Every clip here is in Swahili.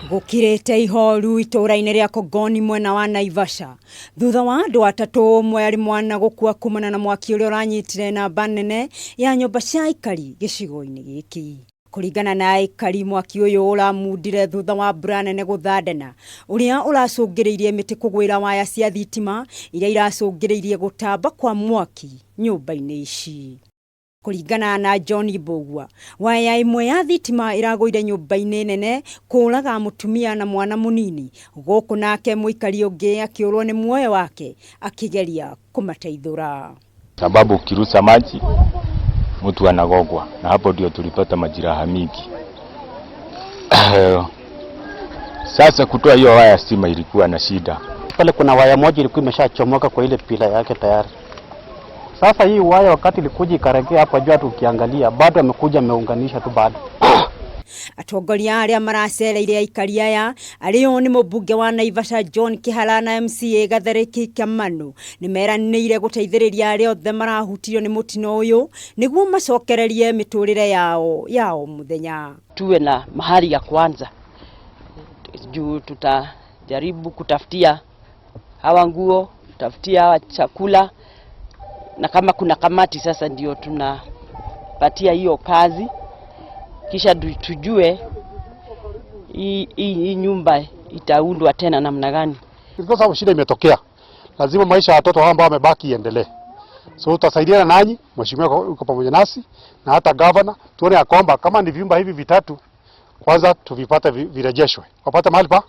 Gukirete ihoru itura-ini ria Kongoni mwena wa Naivasha thutha wa andu atatu umwe ari mwana gukua kumana na mwaki uria uranyitire namba nene ya nyumba cia aikari gicigo-ini giki. Kuringana na aikari, mwaki uyu uramundire thutha wa mbura nene guthandena uria uracungiriirie miti kugwira waya cia thitima iria iracungiriirie gutamba kwa mwaki nyumba-ini ici. Kuringana na John Bogwa, waya imwe ya thitima iragoire nyumba-ini nene kuraga mutumia na mwana munini, guku nake muikari ungi akiurwo ni muoyo wake akigeria kumateithura. Sababu ukirusa maji mtu anagogwa, na hapo ndio tulipata majeraha mingi. Sasa kutoa hiyo waya stima ilikuwa na shida. Pale kuna waya moja ilikuwa imeshachomoka kwa ile pila yake tayari. Sasa hii waya wakati ilikuja ikaregea hapa juu, ukiangalia bado amekuja ameunganisha tu bado. Atongoria aria maracereire aikari aya ario ni mubunge wa Naivasha John Kihara na MCA Gathereki Kamanu nimeranire guteithiriria aria othe marahutirio ni mutino uyu niguo macokererie miturire yao muthenya. Tuwe na mahali ya kwanza juu tutajaribu kutafutia hawa nguo, kutafutia hawa chakula, na kama kuna kamati sasa ndio tunapatia hiyo kazi, kisha tujue hii nyumba itaundwa tena namna gani. Kwa sababu shida imetokea, lazima maisha ya watoto ambao wamebaki iendelee. So tutasaidiana nanyi, mheshimiwa uko pamoja nasi na hata governor, tuone ya kwamba kama ni vyumba hivi vitatu kwanza tuvipate virejeshwe, wapate mahali pa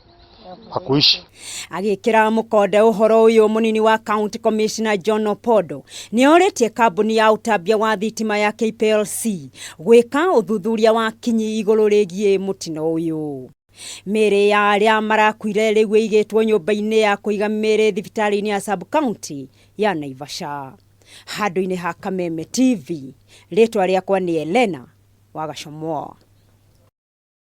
kuishi. Agikira mukonde uhoro uyu munini wa County Commissioner John Opondo ni oretie kambuni ya utambia wa thitima ya KPLC gwika uthuthuria wa kinyi iguru rigie mutino uyu. Mere ya aria marakuire riu igitwo nyumba-ini ya kuiga mere thibitari-ini ya sub county ya Naivasha. Handu-ini ha Kameme TV, ritwa riakwa ni Elena Wagacomwo.